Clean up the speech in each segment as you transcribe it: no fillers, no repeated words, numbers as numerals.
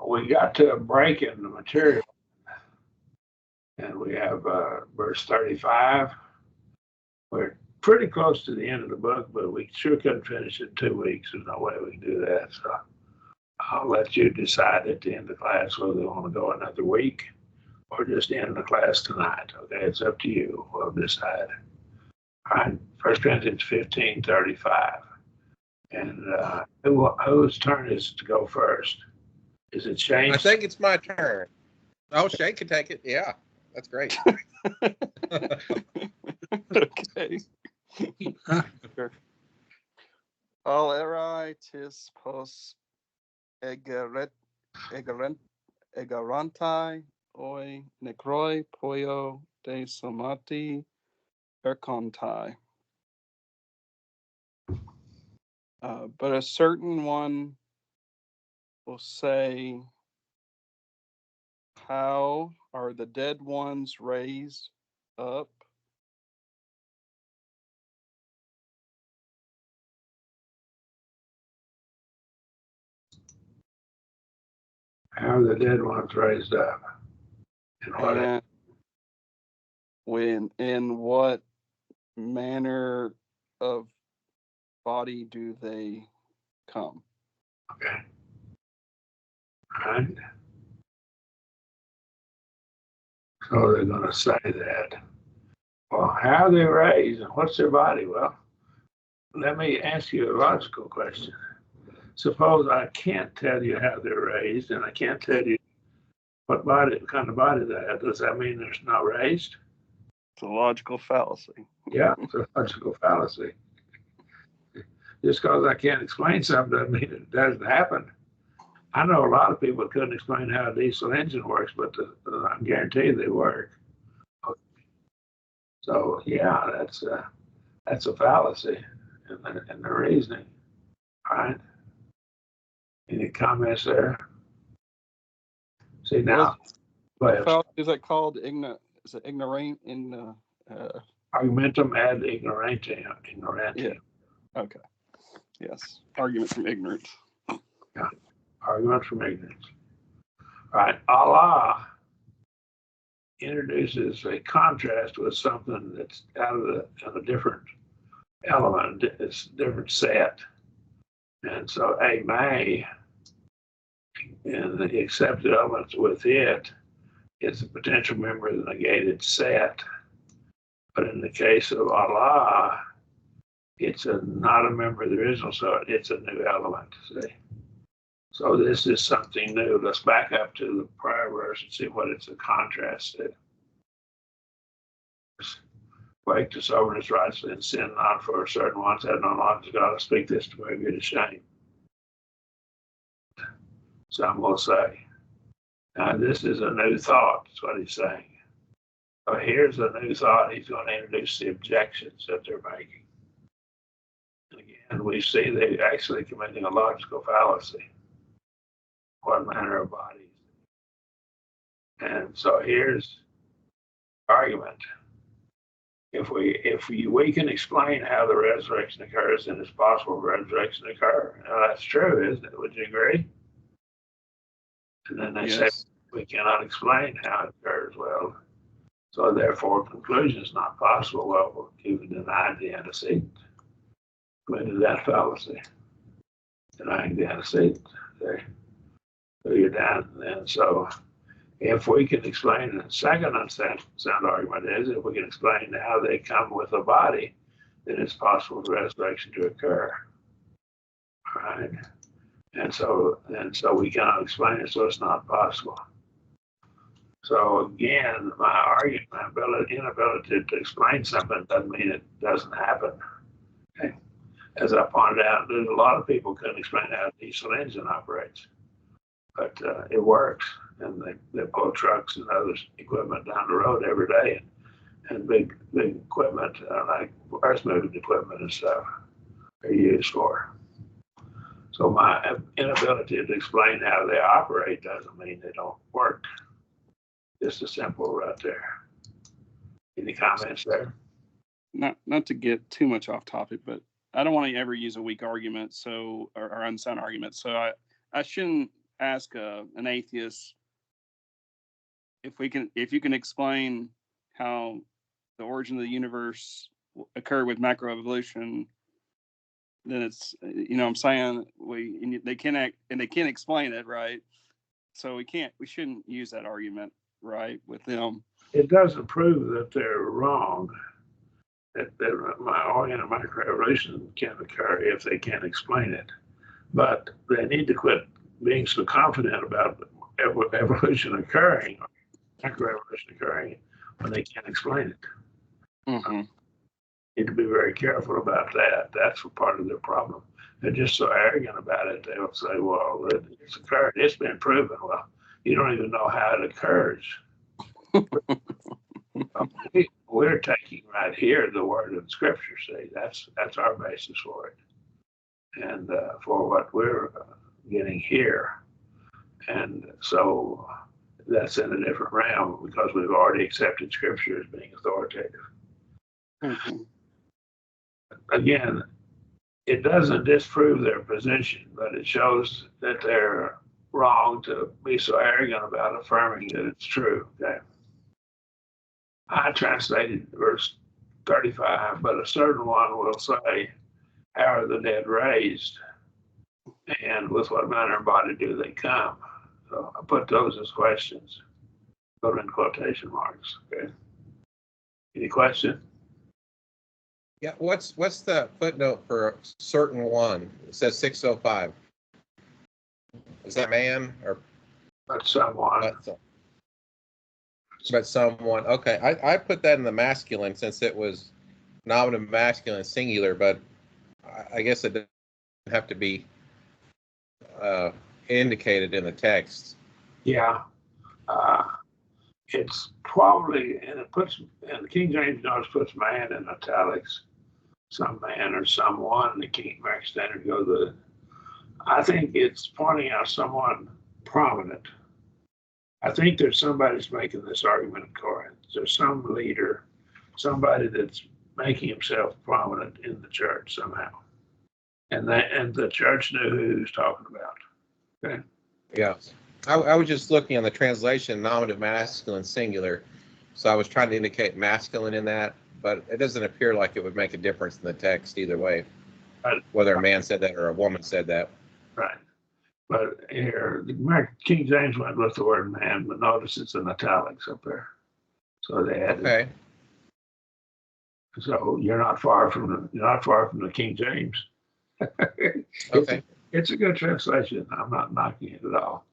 We got to a break in the material, and we have verse 35. We're pretty close to the end of the book, but we sure couldn't finish it in 2 weeks. There's no way we can do that. So I'll let you decide at the end of the class whether you want to go another week or just end the class tonight. Okay, it's up to you. We'll decide. All right, 1 Corinthians 15:35. And whose turn is to go first? Is it Shane? I think it's my turn. Oh, Shane can take it. Yeah, that's great. Okay. Sure. All erai tis pos egarantai oi necroi poio de somati ercontai. But a certain one will say, how are the dead ones raised up? How are the dead ones raised up? And in what manner of body do they come? Okay. All right. So they're going to say that. Well, how are they raised and what's their body? Well, let me ask you a logical question. Suppose I can't tell you how they're raised and I can't tell you what kind of body they have. Does that mean they're not raised? It's a logical fallacy. Yeah, it's a logical fallacy. Just because I can't explain something doesn't mean it doesn't happen. I know a lot of people couldn't explain how a diesel engine works, but I guarantee they work. So yeah, that's a fallacy in the reasoning. All right. Any comments there? See now, Is that called Is it ignorant in argumentum ad ignorantium? Yeah. Okay. Yes. Argument from ignorance. Yeah. Argument from ignorance. All right. Allah introduces a contrast with something that's out of a different element. It's a different set. And so a may and the accepted elements with it is a potential member of the negated set. But in the case of Allah, it's not a member of the original set, it's a new element, see? So this is something new. Let's back up to the prior verse and see what it's a contrast to. Wake to soberness, righteousness, and sin not, for certain ones have no knowledge of God. I speak this to make it a shame. Some will say, now this is a new thought, that's what he's saying. So here's a new thought. He's going to introduce the objections that they're making. And again, we see they're actually committing a logical fallacy. What manner of bodies? And so here's argument. If we can explain how the resurrection occurs, then it's possible for resurrection to occur. Now that's true, isn't it? Would you agree? And then they say we cannot explain how it occurs. Well, so therefore conclusion is not possible. Well, you denied the antecedent. Committed that fallacy. Denying the antecedent. So you're down. And so if we can explain, the second unsound argument is if we can explain how they come with a body, then it's possible for resurrection to occur. All right. And so we cannot explain it, so it's not possible. So again, my argument, my inability to explain something doesn't mean it doesn't happen. Okay. As I pointed out, there's a lot of people couldn't explain how a diesel engine operates, but it works. And they pull trucks and other equipment down the road every day, and big equipment like earth moving equipment and stuff are used for. So my inability to explain how they operate doesn't mean they don't work. Just as simple right there. Any comments there? Not to get too much off topic, but I don't want to ever use a weak argument, or unsound argument. So I shouldn't ask an atheist if you can explain how the origin of the universe occurred with macroevolution, then it's, what I'm saying, they can't explain it, right? So we shouldn't use that argument, right, with them. It doesn't prove that they're wrong. That my oriented macroevolution can occur if they can't explain it. But they need to quit being so confident about evolution occurring, macroevolution occurring, when they can't explain it. Mm-hmm. Need to be very careful about that. That's part of their problem. They're just so arrogant about it. They'll say, well, it's occurred. It's been proven. Well, you don't even know how it occurs. We're taking right here the word of the scripture. See, that's our basis for it, and for what we're getting here. And so that's in a different realm because we've already accepted scripture as being authoritative. Mm-hmm. Again, it doesn't disprove their position, but it shows that they're wrong to be so arrogant about affirming that it's true. Okay. I translated verse 35, but a certain one will say, how are the dead raised? And with what manner of body do they come? So I put those as questions, put in quotation marks. Okay. Any question? Yeah. What's the footnote for a certain one? It says 605. Is that man or But someone. but someone? Okay. I put that in the masculine since it was nominative masculine singular, but I guess it doesn't have to be indicated in the text. Yeah. It's probably, and the King James notice puts man in italics, some man or someone. The King American Standard goes I think it's pointing out someone prominent. I think there's somebody's making this argument in Corinth. There's some leader, somebody that's making himself prominent in the church somehow. And the church knew who he was talking about. Okay. Yeah. I was just looking on the translation, nominative masculine singular. So I was trying to indicate masculine in that, but it doesn't appear like it would make a difference in the text either way, Right. Whether a man said that or a woman said that. Right. But here, the King James went with the word man, but notice it's in italics up there. So they added. Okay. So you're not far from the King James. Okay. It's a good translation. I'm not knocking it at all.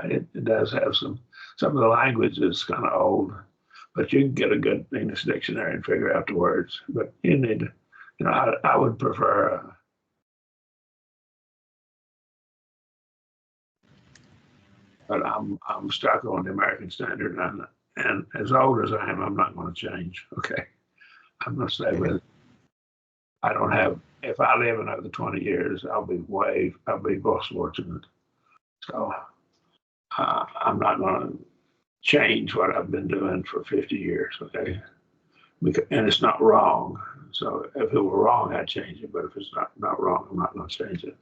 It does have some of the language is kind of old, but you can get a good English dictionary and figure out the words. But you need, I would prefer. But I'm stuck on the American Standard, and as old as I am, I'm not going to change. Okay, I'm going to stay with it. I don't have. If I live another 20 years, I'll be most fortunate. So I'm not going to change what I've been doing for 50 years. Okay, and it's not wrong. So if it were wrong, I'd change it. But if it's not wrong, I'm not going to change it.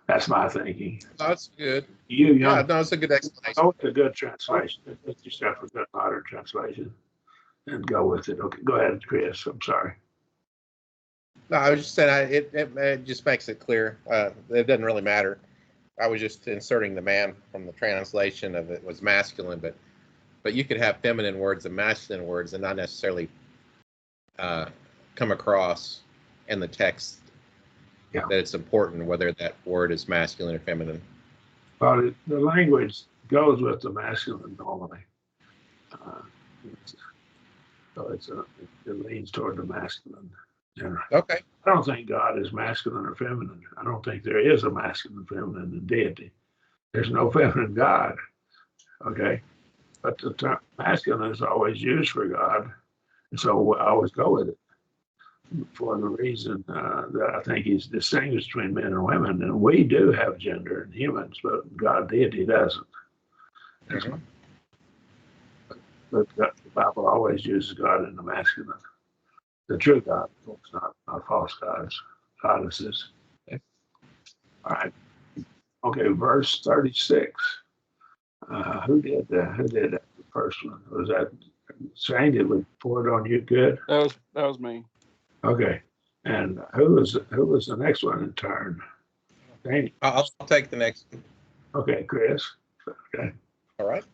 That's my thinking. That's good. Yeah, no, it's a good explanation. Oh, it's a good translation. Get yourself a good modern translation and go with it. Okay, go ahead, Chris. I'm sorry. No, I was just saying it just makes it clear. It doesn't really matter. I was just inserting the man from the translation of it was masculine, but you could have feminine words and masculine words and not necessarily come across in the text that it's important whether that word is masculine or feminine. Well, the language goes with the masculine normally. So it leans toward the masculine. Okay. I don't think God is masculine or feminine. I don't think there is a masculine, feminine in deity. There's no feminine God. Okay. But the term masculine is always used for God. And so I always go with it for the reason that I think he's distinguished between men and women. And we do have gender in humans, but God deity doesn't. Mm-hmm. But the Bible always uses God in the masculine. The true God, of course, not false gods, goddesses. Okay. All right. Okay, verse 36. Who did that first one? Was that Shane? Did we pour it on you? Good. That was me. Okay. And who was the next one in turn? Shane. I'll take the next one. Okay, Chris. Okay. All right.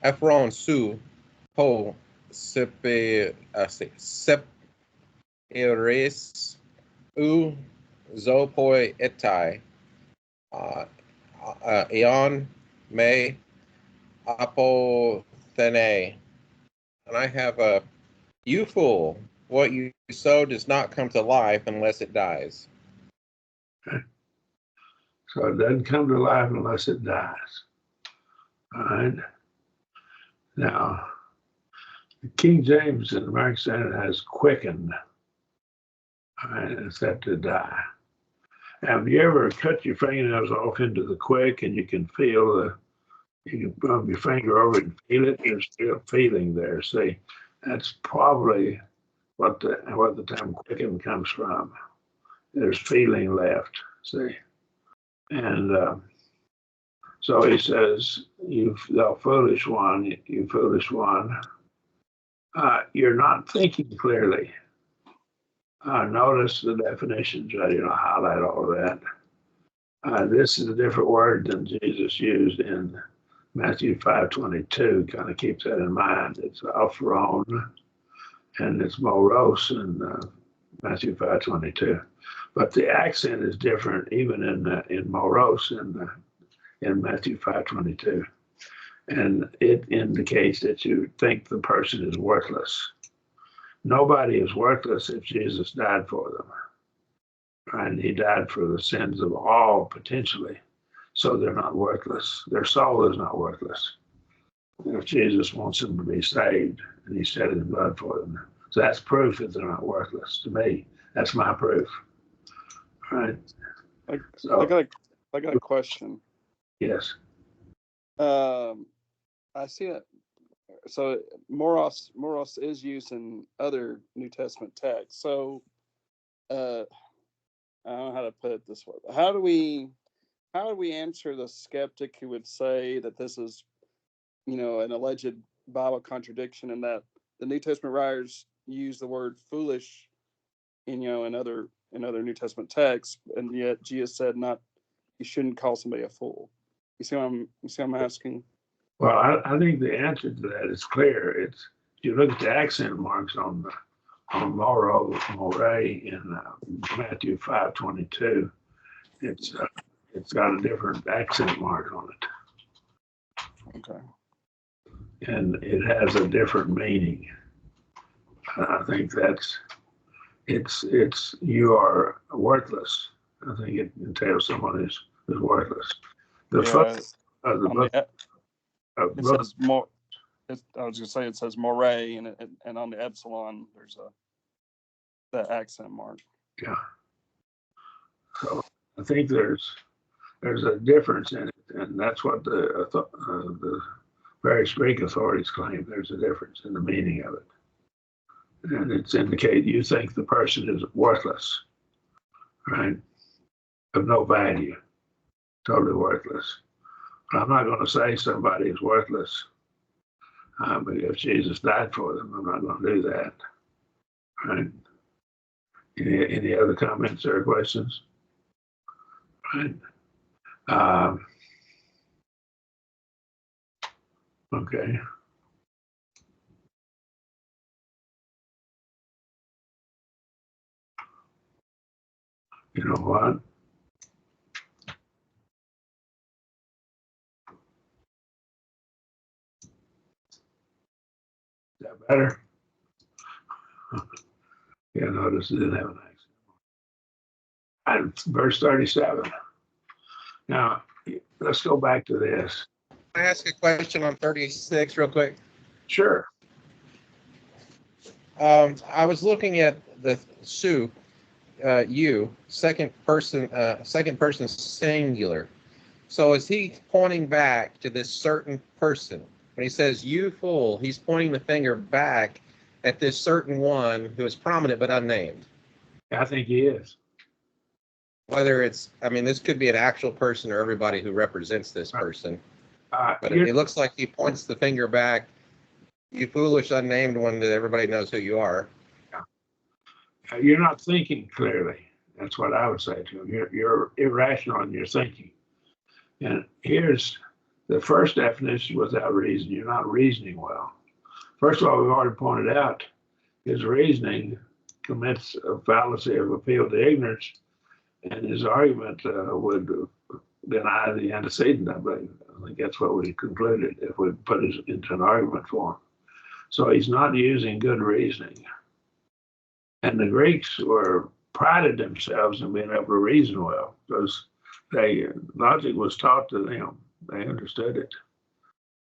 Ephron su ho seperes u zopoi etai eon me apothene. And I have a you fool, what you sow does not come to life unless it dies. So it doesn't come to life unless it dies. All right. Now, the King James and American Standard has quickened. All right, it's that to die. Have you ever cut your fingernails off into the quick and you can rub your finger over it and feel it? There's still feeling there. See, that's probably what the term quicken comes from. There's feeling left. See, and so he says, "You thou foolish one, you foolish one, you're not thinking clearly." Notice the definitions. Highlight all of that. This is a different word than Jesus used in Matthew 5:22. Kind of keeps that in mind. It's Alpharon and it's Moros in Matthew 5:22. But the accent is different even in Moros in Matthew 5:22. And it indicates that you think the person is worthless. Nobody is worthless if Jesus died for them. And he died for the sins of all potentially. So they're not worthless. Their soul is not worthless. If Jesus wants them to be saved and he shed his blood for them. So that's proof that they're not worthless to me. That's my proof. All right. I got a question. Yes. I see it. So moros is used in other New Testament texts. So I don't know how to put it this way. How do we answer the skeptic who would say that this is, an alleged Bible contradiction, and that the New Testament writers use the word foolish in other New Testament texts, and yet Jesus said you shouldn't call somebody a fool. You see what I'm asking? Well, I think the answer to that is clear. It's if you look at the accent marks on Moray in Matthew 5:22, it's got a different accent mark on it. Okay. And it has a different meaning. I think it's you are worthless. I think it entails someone is worthless. The first of the book. It says more. I was gonna say it says Moray, and on the epsilon there's that accent mark. Yeah. So I think there's a difference in it, and that's what the various Greek authorities claim. There's a difference in the meaning of it, and it's indicated you think the person is worthless, right? Of no value, totally worthless. I'm not going to say somebody is worthless, but if Jesus died for them, I'm not going to do that. Right? Any other comments or questions? Right. Okay. You know what? Is that better? Yeah, notice it didn't have an accent. Verse 37. Now, let's go back to this. Can I ask a question on 36 real quick? Sure. I was looking at the Sue, you, second person singular. So is he pointing back to this certain person? When he says you fool, he's pointing the finger back at this certain one who is prominent but unnamed. I think he is. Whether it's, I mean, this could be an actual person or everybody who represents this person. But You're, it looks like he points the finger back. You foolish unnamed one that everybody knows who you are. you're not thinking clearly. That's what I would say to him. You're irrational in your thinking. And here's the first definition: without reason. You're not reasoning well. First of all, we've already pointed out his reasoning commits a fallacy of appeal to ignorance, and his argument would deny the antecedent, I believe. I think that's what we concluded if we put it into an argument form. So he's not using good reasoning. And the Greeks were prided themselves in being able to reason well because logic was taught to them. They understood it.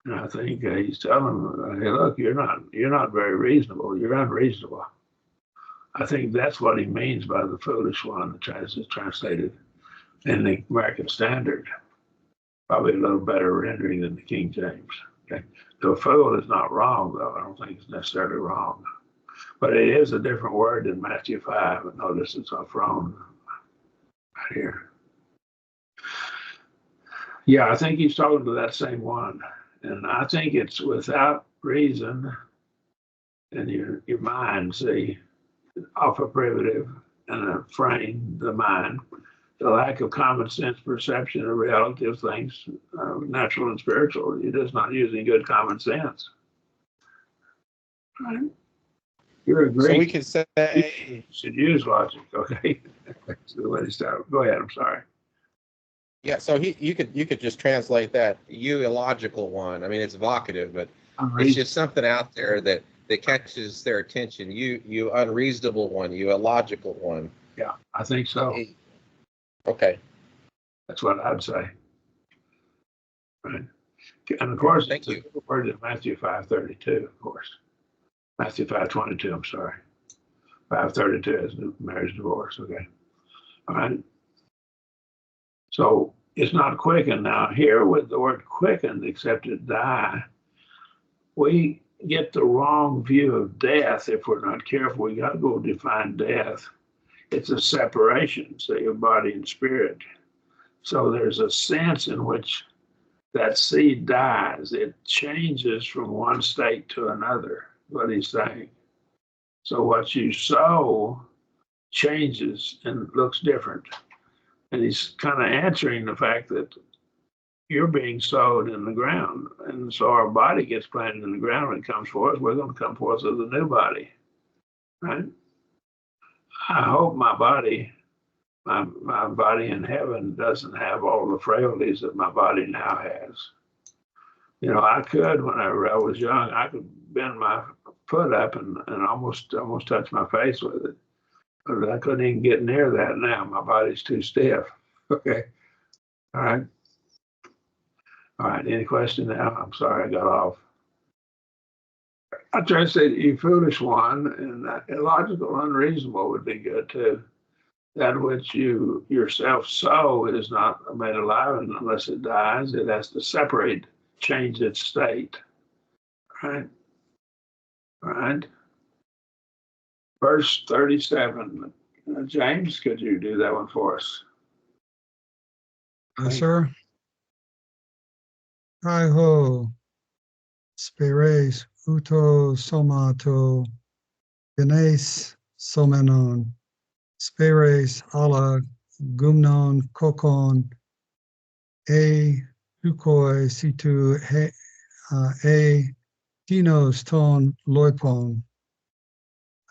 And I think he's telling them, hey, look, you're not very reasonable. You're unreasonable. I think that's what he means by the foolish one, that is translated in the American Standard. Probably a little better rendering than the King James. Okay. The fool is not wrong, though. I don't think it's necessarily wrong. But it is a different word than Matthew 5. And notice it's off wrong right here. Yeah, I think he's talking to that same one. And I think it's without reason in your mind, see, alpha privative and a frame, the mind, the lack of common sense perception of reality of things, natural and spiritual. You're just not using good common sense. Right? You're a Greek. So we could say You should use logic, okay? So let me start. Go ahead. I'm sorry. yeah, so you could just translate that, you illogical one. I mean, it's evocative, but it's just something out there that catches their attention. You unreasonable one, you illogical one. Yeah, I think so. Okay. That's what I'd say. Right. And of course, Thank you. The word in Matthew 5:32, of course. Matthew 5:22, I'm sorry. 5:32 is marriage divorce, okay. All right. So it's not quicken. Now, here with the word quicken, except it die, we get the wrong view of death if we're not careful. We got to go define death. It's a separation, say, of body and spirit. So there's a sense in which that seed dies. It changes from one state to another, what he's saying. So what you sow changes and looks different. And he's kind of answering the fact that you're being sowed in the ground. And so our body gets planted in the ground when it comes forth. We're going to come forth as a new body, right? I hope my body in heaven doesn't have all the frailties that my body now has. You know, I could, whenever I was young, I could bend my foot up and almost touch my face with it. But I couldn't even get near that now. My body's too stiff. Okay. All right. All right. Any question now? I'm sorry, I got off. I try to say, you foolish one, and illogical, unreasonable would be good too. That which you yourself sow is not made alive unless it dies. It has to separate, change its state. Right? Right? Verse 37. James, could you do that one for us? Yes, sir. Hi ho, spires, uto somato, genes somenon, spires ala gumnon kokon, hukoi situ dinos ton loipon.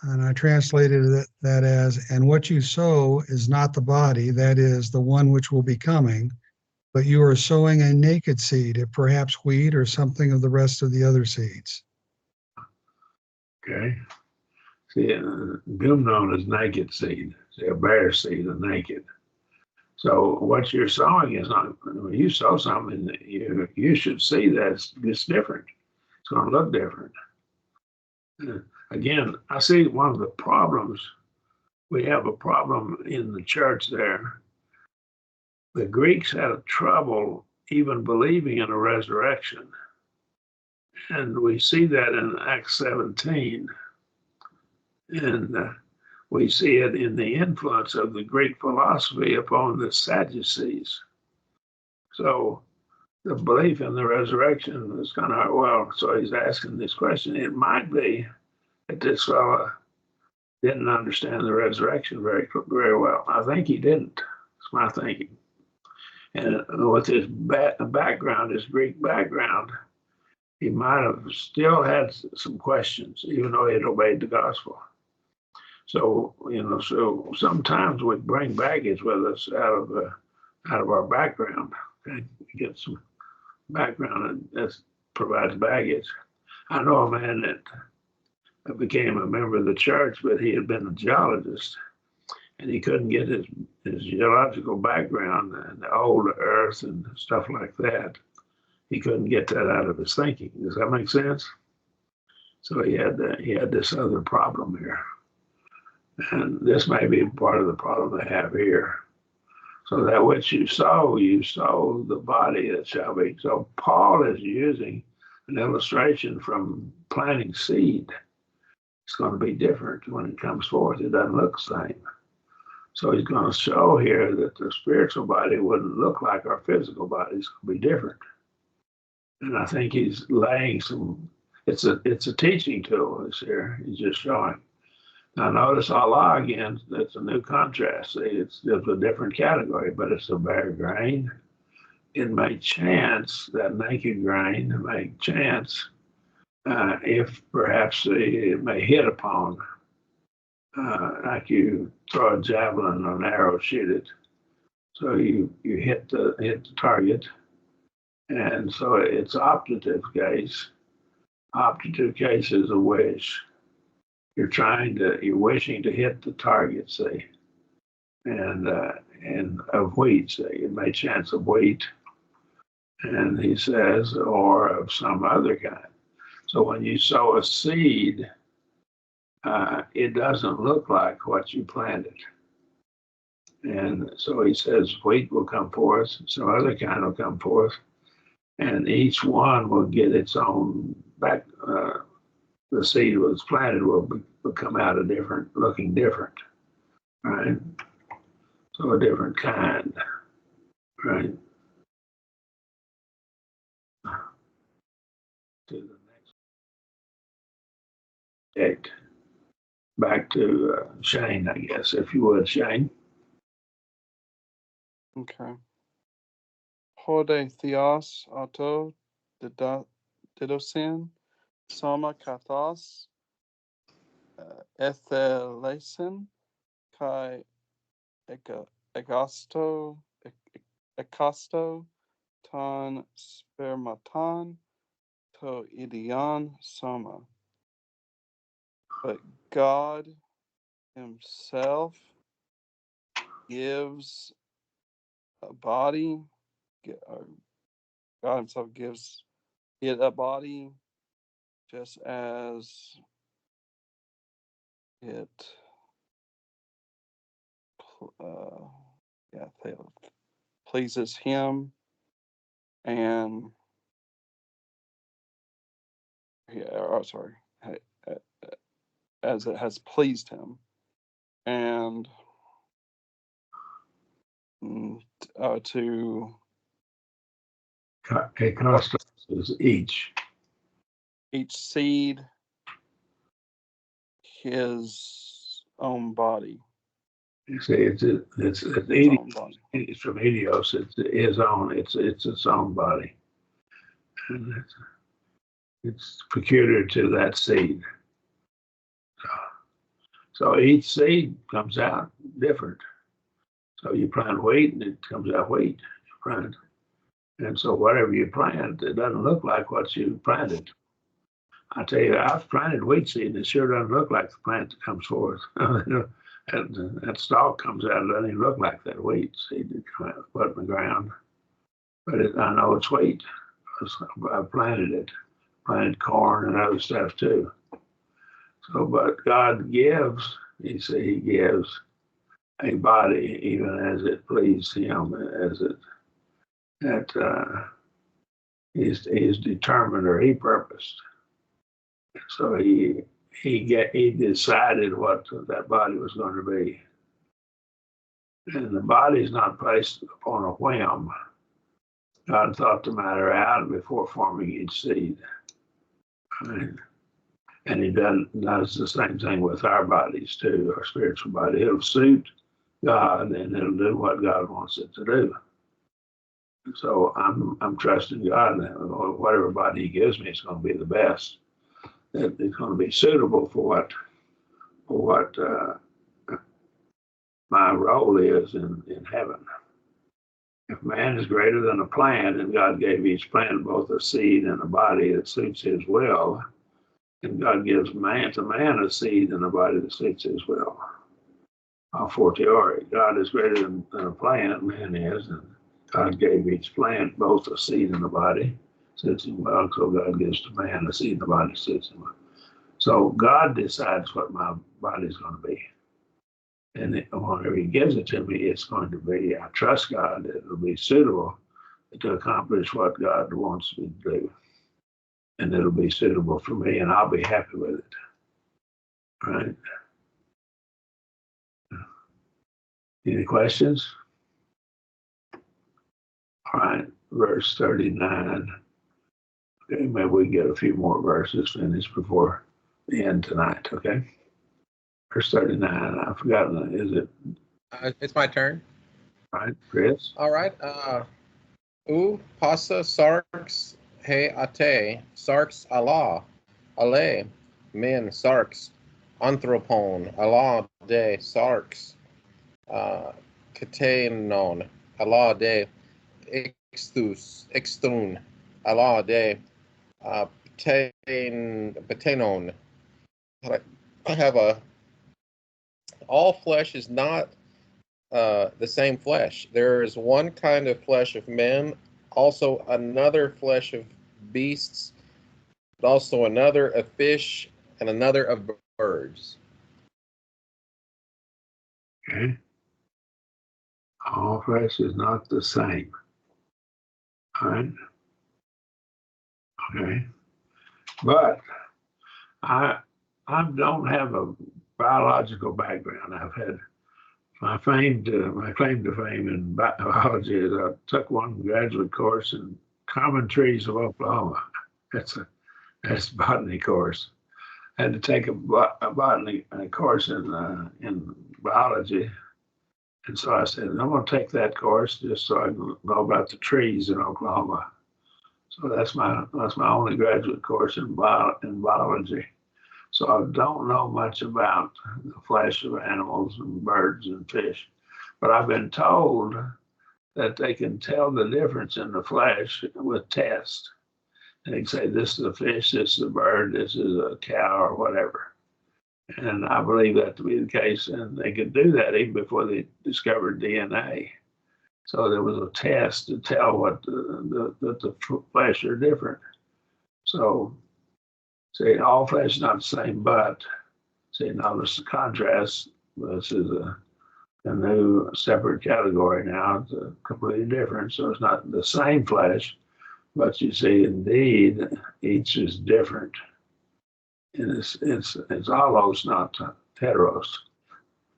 And I translated that as, and what you sow is not the body, that is the one which will be coming, but you are sowing a naked seed, if perhaps wheat or something of the rest of the other seeds. Okay. See, gumnon is naked seed. See, a bare seed is naked. So what you're sowing is not, when you sow something, you should see that it's different. It's going to look different. Again, I see one of the problems. We have a problem in the church there. The Greeks had a trouble even believing in a resurrection. And we see that in Acts 17. And we see it in the influence of the Greek philosophy upon the Sadducees. So the belief in the resurrection is kind of, well, so he's asking this question. It might be that this fella didn't understand the resurrection very well. I think he didn't. It's my thinking. And with his background, his Greek background, he might have still had some questions, even though he had obeyed the gospel. So, so sometimes we bring baggage with us out of our background. Okay, we get some background that provides baggage. I know a man that became a member of the church, but he had been a geologist, and he couldn't get his geological background and the old earth and stuff like that. He couldn't get that out of his thinking. Does that make sense? So he had this other problem here. And this may be part of the problem they have here. So that which you sow the body that shall be. So Paul is using an illustration from planting seed. It's going to be different when it comes forth. It doesn't look the same. So he's going to show here that the spiritual body wouldn't look like our physical body. It's going to be different. And I think he's laying it's a teaching tool this here. He's just showing. Now notice Allah again, that's a new contrast. See, it's a different category, but it's a bare grain. It may chance, that naked grain may chance, if perhaps it may hit upon, like you throw a javelin or an arrow, shoot it. So you hit the target. And so it's optative case. Optative case is a wish. You're wishing to hit the target, say, and of wheat, say, it may chance of wheat, and he says, or of some other kind. So when you sow a seed, it doesn't look like what you planted. And so he says, wheat will come forth, some other kind will come forth, and each one will get its own back. The seed was planted will come out looking different, right? So a different kind, right? To the next date. Back to Shane, I guess, if you would, Shane. Okay. Hode theos auto didosin soma kathos ethelesin kai egasto ton spermaton to idion soma. But God himself gives a body, God himself gives it a body just as it pleases him, and as it has pleased him, and to Ekostos is each seed his own body. You see, it's from idios. It's his own. It's its own body, and it's peculiar to that seed. So each seed comes out different. So you plant wheat, and it comes out wheat. You plant, and so whatever you plant, it doesn't look like what you planted. I tell you, I've planted wheat seed, and it sure doesn't look like the plant that comes forth. That stalk comes out, it doesn't even look like that wheat seed that put in the ground. But I know it's wheat. I planted it, planted corn and other stuff too. So, but God gives, he gives a body even as it pleased him, as he's determined or he purposed. So he he decided what that body was going to be. And the body is not placed upon a whim. God thought the matter out before forming each seed. And he does the same thing with our bodies too, our spiritual body. It'll suit God and it'll do what God wants it to do. So I'm trusting God that whatever body he gives me is going to be the best. It's going to be suitable for what my role is in heaven. If man is greater than a plant, and God gave each plant both a seed and a body that suits his will, and God gives man a seed and a body that suits his will. A fortiori, God is greater than a plant, man is, and God gave each plant both a seed and a body, suits him well, so God gives to man a seed and a body suits him well. So God decides what my body is going to be. And whenever he gives it to me, it's going to be, I trust God that it'll be suitable to accomplish what God wants me to do. And it'll be suitable for me, and I'll be happy with it. Right? Any questions? All right, verse 39. Okay, maybe we can get a few more verses finished before the end tonight, okay? Verse 39, I've forgotten, is it? It's my turn. All right, Chris? All right. U pasa sarx he ate, sarx Allah, ale, min sarx, anthropon, Allah de sarx, katenon, Allah de extun, Allah de patenon. I have all flesh is not the same flesh. There is one kind of flesh of men, also another flesh of beasts, but also another of fish, and another of birds. Okay. All flesh is not the same. All right. Okay. But I don't have a biological background. I've had my claim to fame in biology is I took one graduate course in Common Trees of Oklahoma. That's a botany course. I had to take a botany course in biology, and so I said, I'm going to take that course just so I can know about the trees in Oklahoma. So that's my only graduate course in biology. So I don't know much about the flesh of animals and birds and fish, but I've been told that they can tell the difference in the flesh with tests. And they can say, this is a fish, this is a bird, this is a cow, or whatever. And I believe that to be the case, and they could do that even before they discovered DNA. So there was a test to tell what the flesh are different. So, see, all flesh is not the same, but see, notice the contrast. This is a new separate category now. It's completely different. So it's not the same flesh, but you see, indeed, each is different. And it's allos, not heteros,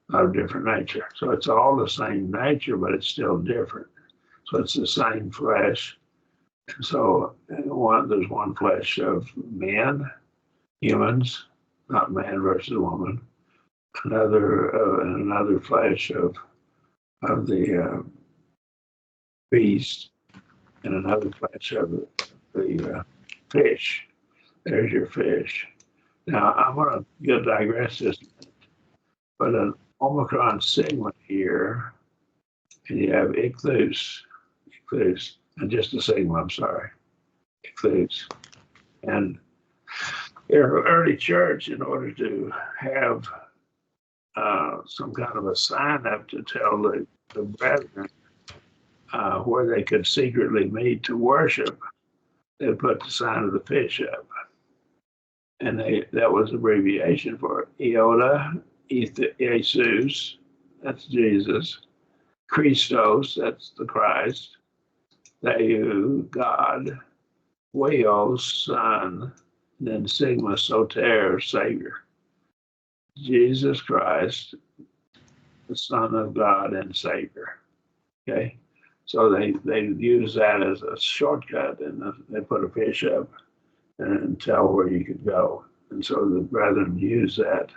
not of different nature. So it's all the same nature, but it's still different. So it's the same flesh. And so there's one flesh of men, humans, not man versus woman. Another flesh of the beast, and another flesh of the fish. There's your fish. Now I'm going to digress this, but an Omicron sigma here, and you have ichthus, and just a sigma. I'm sorry, ichthus, and in early church, in order to have some kind of a sign up to tell the brethren where they could secretly meet to worship, they put the sign of the fish up. And that was abbreviation for Iota, Jesus, that's Jesus, Christos, that's the Christ, Theou, God, Huios, Son, then sigma soter, Savior. Jesus Christ, the Son of God and Savior. Okay, so they use that as a shortcut, and they put a fish up and tell where you could go. And so the brethren use that,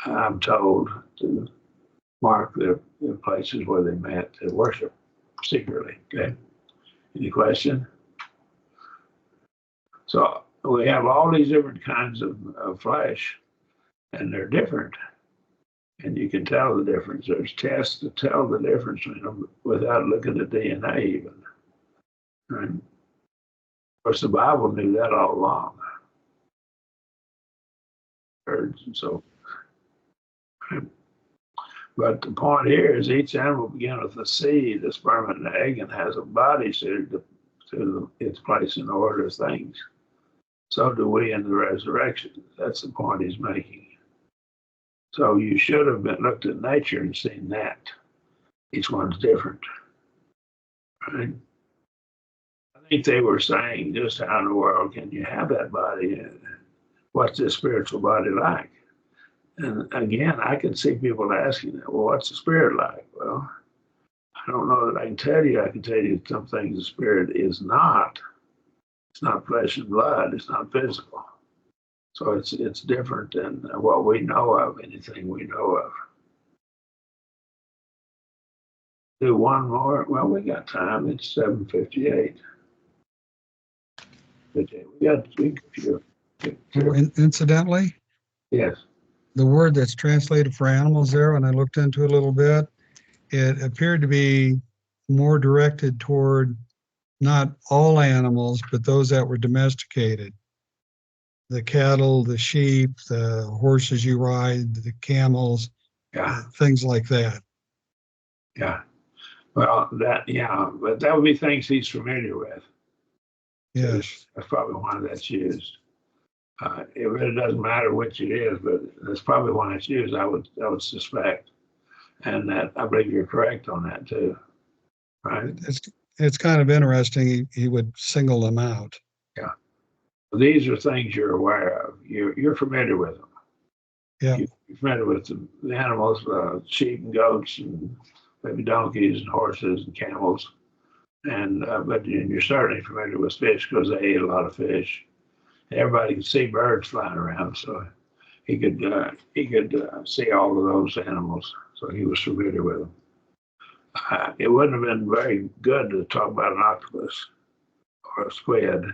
I'm told, to mark the places where they met to worship secretly. Okay, any question? So we have all these different kinds of flesh, and they're different. And you can tell the difference. There's tests to tell the difference between them without looking at DNA even. And of course, the Bible knew that all along. And so, but the point here is each animal began with a seed, the sperm and the egg, and has a body suited to its place in order of things. So do we in the resurrection. That's the point he's making. So you should have been looked at nature and seen that. Each one's different. Right? I think they were saying, just how in the world can you have that body? What's this spiritual body like? And again, I can see people asking that, well, what's the spirit like? Well, I don't know that I can tell you. I can tell you some things the spirit is not. It's not flesh and blood. It's not physical. So it's different than what we know of, anything we know of. Do one more. Well, we got time. It's 7:58. We got a few. Incidentally, Yes. the word that's translated for animals there, when I looked into it a little bit, it appeared to be more directed toward not all animals, but those that were domesticated. The cattle, the sheep, the horses you ride, the camels, Yeah. things like that. Yeah. Well, but that would be things he's familiar with. Yes. That's probably why that's used. It really doesn't matter which it is, but that's probably why it's used. I would suspect, and that I believe you're correct on that too. Right? It's kind of interesting. He would single them out. Yeah. These are things you're aware of. You're familiar with them. Yeah. You're familiar with the animals, sheep and goats, and maybe donkeys and horses and camels. And but you're certainly familiar with fish because they ate a lot of fish. Everybody could see birds flying around, so he could see all of those animals. So he was familiar with them. It wouldn't have been very good to talk about an octopus or a squid.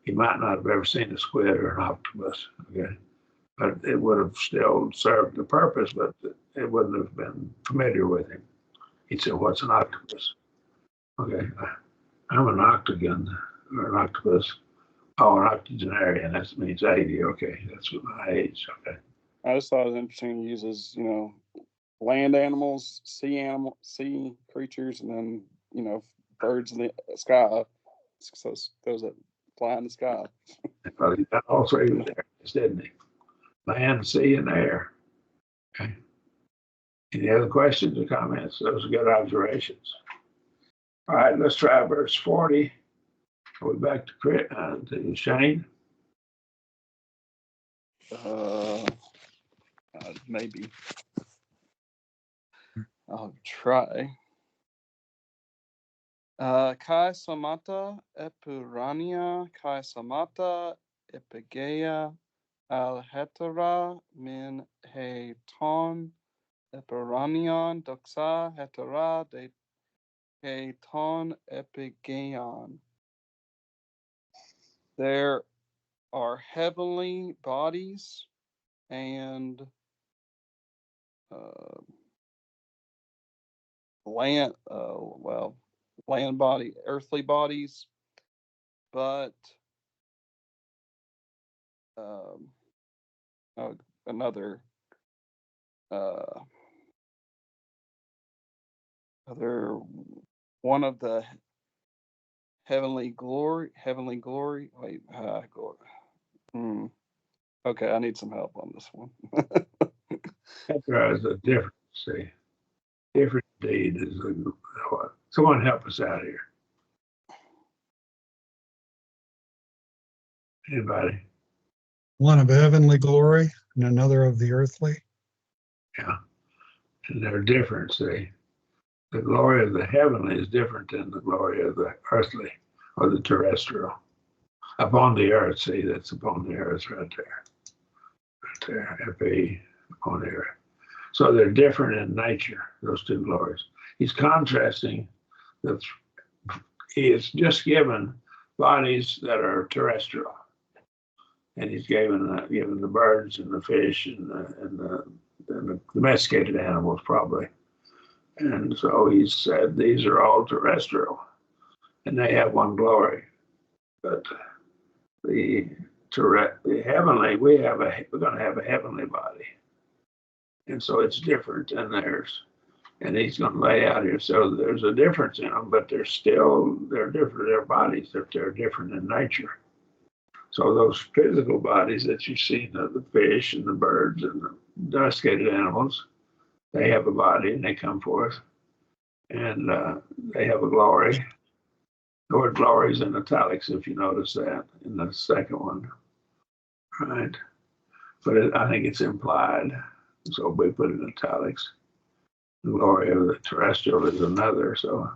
He might not have ever seen a squid or an octopus. Okay, but it would have still served the purpose, but it wouldn't have been familiar with him. He'd say, "What's an octopus?" Okay, I'm an octagon or an octopus. Oh, an octogenarian. That means 80. Okay, that's my age. Okay. I just thought it was interesting. He uses, land animals, sea creatures, and then, birds in the sky. So those that fly in the sky. But he got all three of areas, didn't he? Land, sea, and air. Okay. Any other questions or comments? Those are good observations. All right, let's try verse 40. Are we back to Shane? Maybe. I'll try. Kai somata epurania, kai somata epigeia, al hetera min he ton epuranion doxa hetera de he ton epigeion. There are heavenly bodies and land body, earthly bodies, but another other one of the heavenly glory. Wait, glory. Okay, I need some help on this one. There is a difference. See, different deed is what. Someone help us out here. Anybody? One of heavenly glory and another of the earthly. Yeah, and they're different. See, the glory of the heavenly is different than the glory of the earthly or the terrestrial. Upon the earth, see, that's upon the earth right there. Right there, F-A, upon the earth. So they're different in nature, those two glories. He's contrasting the, he has just given bodies that are terrestrial. And he's given the birds and the fish and the domesticated animals probably. And so he said these are all terrestrial, and they have one glory. But the heavenly, we're going to have a heavenly body, and so it's different than theirs. And he's going to lay out here. So there's a difference in them, but they're different. Their bodies, they're different in nature. So those physical bodies that you see, the fish and the birds and the domesticated animals, they have a body and they come forth, and they have a glory. The word glory is in italics, if you notice that, in the second one, right? But I think it's implied, so we put it in italics. The glory of the terrestrial is another, so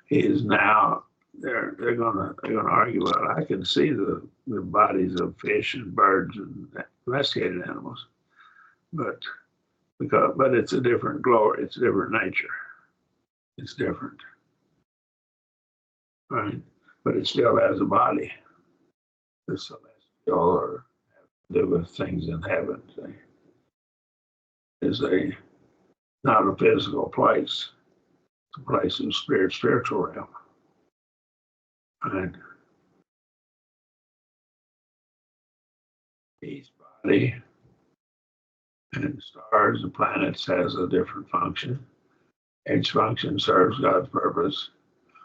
he is now. They're gonna argue about it. I can see the bodies of fish and birds and domesticated animals, but it's a different glory. It's a different nature. It's different, right? But it still has a body. It's celestial or do with things in heaven. Is not a physical place. It's a place in spiritual realm. Right. Each body and stars and planets has a different function. Each function serves God's purpose.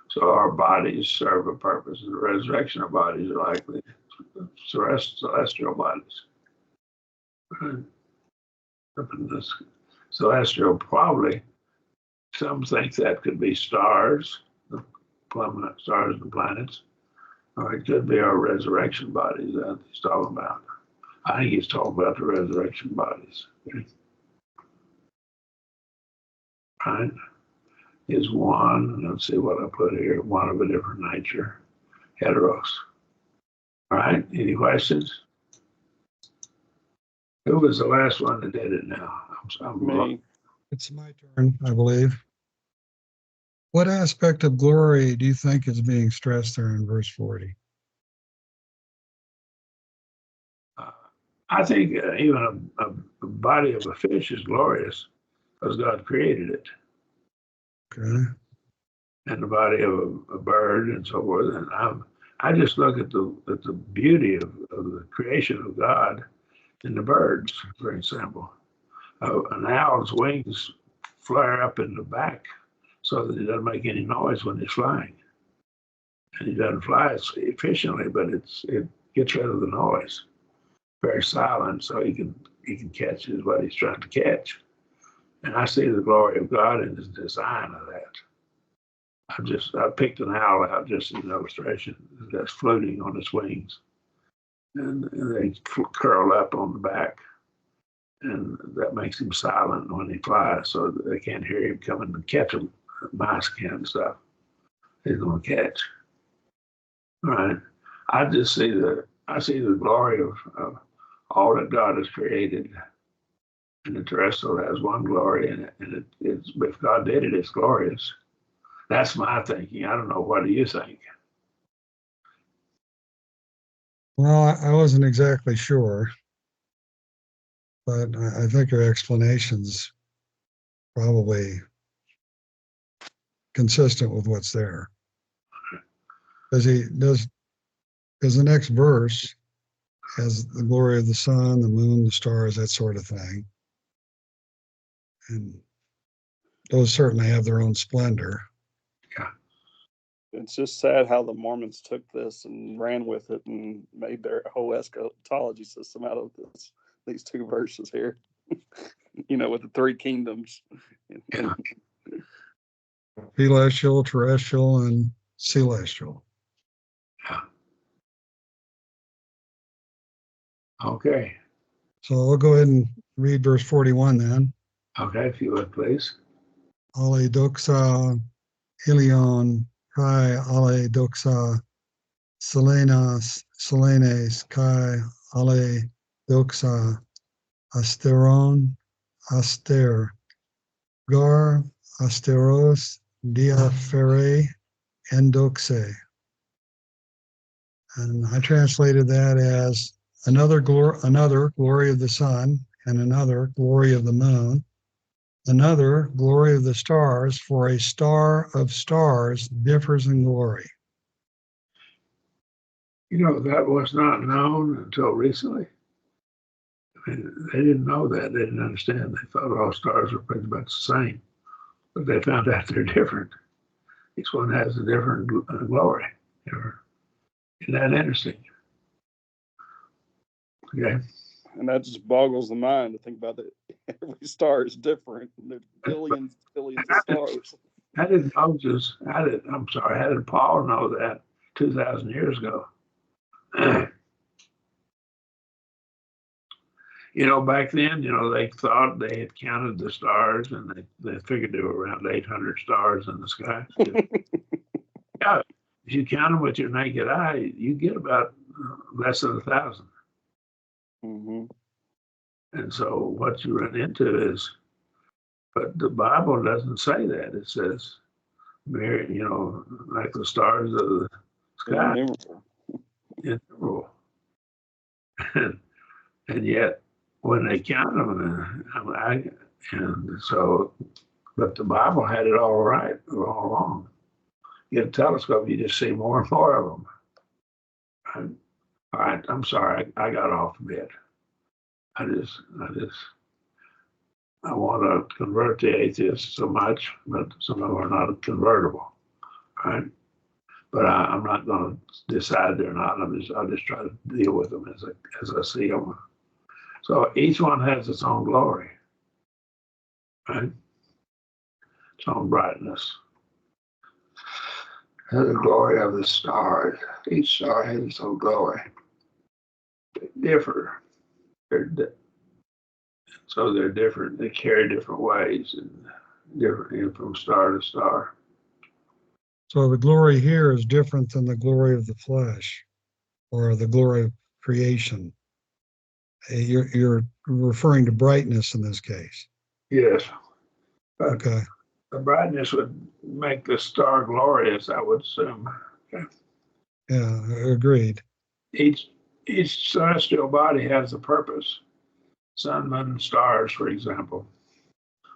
So our bodies serve a purpose. The resurrection of bodies are likely celestial bodies. Right. Up in this celestial, probably some think that could be stars, stars and planets, or it could be our resurrection bodies that he's talking about. I think he's talking about the resurrection bodies. Right? Is one, let's see what I put here, one of a different nature, heteros. All right, any questions? Who was the last one that did it now? Me. It's my turn, I believe. What aspect of glory do you think is being stressed there in verse 40? I think even a body of a fish is glorious because God created it. Okay. And the body of a bird and so forth. And I just look at the beauty of the creation of God in the birds, for example. An owl's wings flare up in the back so that he doesn't make any noise when he's flying. And he doesn't fly as efficiently, but it gets rid of the noise. Very silent, so he can catch what he's trying to catch. And I see the glory of God in his design of that. I picked an owl out just as an illustration that's floating on its wings. And they curl up on the back. And that makes him silent when he flies, so that they can't hear him coming and catch him. Mice can and stuff. He's going to catch. All right. I see the glory of all that God has created. And the terrestrial has one glory in it. And if God did it, it's glorious. That's my thinking. I don't know. What do you think? Well, I wasn't exactly sure, but I think your explanation's probably consistent with what's there. Because the next verse has the glory of the sun, the moon, the stars, that sort of thing. And those certainly have their own splendor. Yeah. It's just sad how the Mormons took this and ran with it and made their whole eschatology system out of these two verses here. With the three kingdoms. Yeah. Celestial, terrestrial, and celestial. Yeah. Okay. So I'll go ahead and read verse 41 then. Okay, if you would, please. Ale doxa ilion kai ale doxa selenes kai ale doxa asteron aster gar asteros diafere endoxe. And I translated that as another glory of the sun, and another glory of the moon, another glory of the stars, for a star of stars differs in glory. You know, that was not known until recently. I mean, they didn't know that. They didn't understand. They thought all stars were pretty much the same, but they found out they're different. Each one has a different glory. Isn't that interesting? Okay. And that just boggles the mind to think about that every star is different. There's billions of stars. How did Paul know that 2,000 years ago? You know, back then, you know, they thought they had counted the stars and they figured there were around 800 stars in the sky. Yeah, if you count them with your naked eye, you get about less than 1,000. Mm-hmm. And so what you run into is, but the Bible doesn't say that. It says, you know, like the stars of the sky, innumerable. And yet, when they count them, and so, but the Bible had it all right all along. You get a telescope, you just see more and more of them. All right, I'm sorry, I got off a bit. I want to convert the atheists so much, but some of them are not convertible, right? But I'm not going to decide they're not. I'll just try to deal with them as I see them. So each one has its own glory, right? Its own brightness. And the glory of the stars. Each star has its own glory. They differ. So they're different. They carry different ways and different from star to star. So the glory here is different than the glory of the flesh or the glory of creation. You're referring to brightness in this case. Yes. But okay. The brightness would make the star glorious, I would assume. Okay. Yeah, agreed. Each celestial body has a purpose. Sun, moon, stars, for example,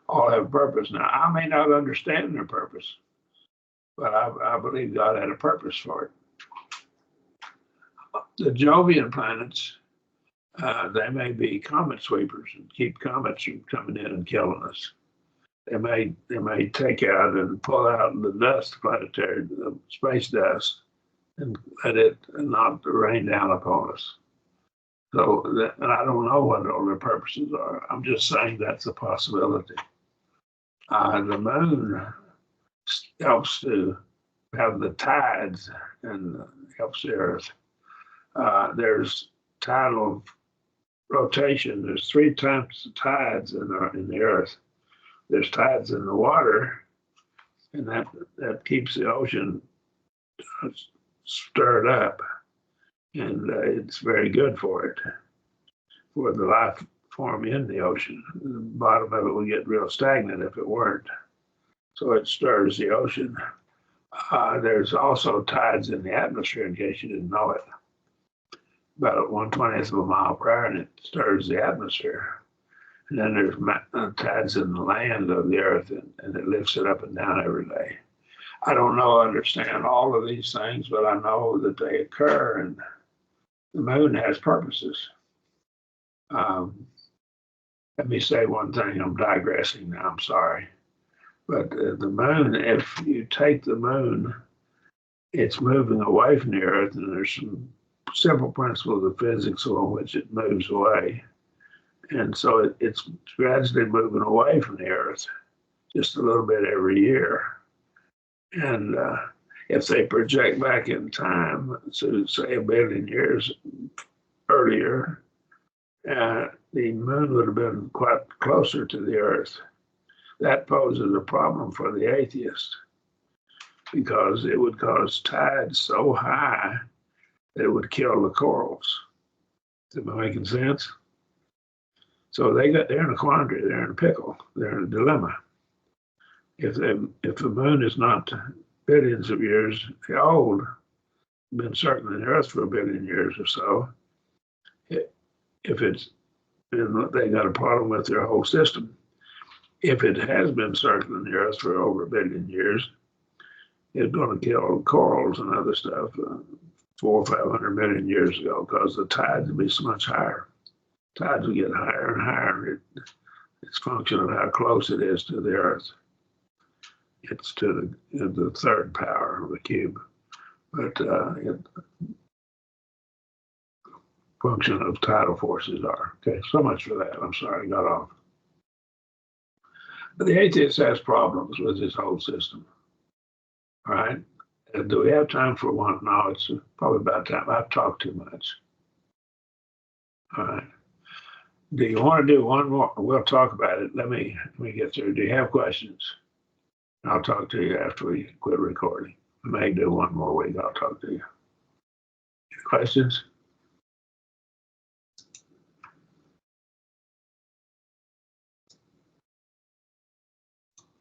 all have a purpose. Now, I may not understand their purpose, but I believe God had a purpose for it. The Jovian planets, they may be comet sweepers and keep comets from coming in and killing us. They may take out and pull out the dust, planetary, the space dust, and let it not rain down upon us. So, and I don't know what all their purposes are. I'm just saying that's a possibility. The moon helps to have the tides and helps the earth. There's tidal rotation. There's 3 types of tides in the earth. There's tides in the water, and that keeps the ocean stirred up, and it's very good for it, for the life form in the ocean. The bottom of it would get real stagnant if it weren't. So it stirs the ocean. There's also tides in the atmosphere, in case you didn't know it. About 1/20th of a mile per hour, and it stirs the atmosphere. And then there's tides in the land of the earth, and it lifts it up and down every day. I don't understand all of these things, but I know that they occur, and the moon has purposes. Let me say one thing. I'm digressing now. I'm sorry. But the moon, if you take the moon, it's moving away from the earth, and there's some simple principles of physics on which it moves away. And so it's gradually moving away from the earth, just a little bit every year. And if they project back in time to say 1 billion years earlier, the moon would have been quite closer to the Earth. That poses a problem for the atheist because it would cause tides so high that it would kill the corals. Am I making sense? So they're in a quandary. They're in a pickle. They're in a dilemma. If the moon is not billions of years old, been circling the Earth for a billion years or so, if it's, they got a problem with their whole system. If it has been circling the Earth for over a billion years, it's going to kill corals and other stuff 400 or 500 million years ago because the tides will be so much higher. Tides will get higher and higher. It's a function of how close it is to the Earth. It's to the third power of the cube, but function of tidal forces are. Okay, so much for that. I'm sorry, I got off. But the atheist has problems with his whole system. All right. And do we have time for one? No, it's probably about time. I've talked too much. All right. Do you want to do one more? We'll talk about it. Let me get through. Do you have questions? I'll talk to you after we quit recording. I may do one more week. I'll talk to you. Questions?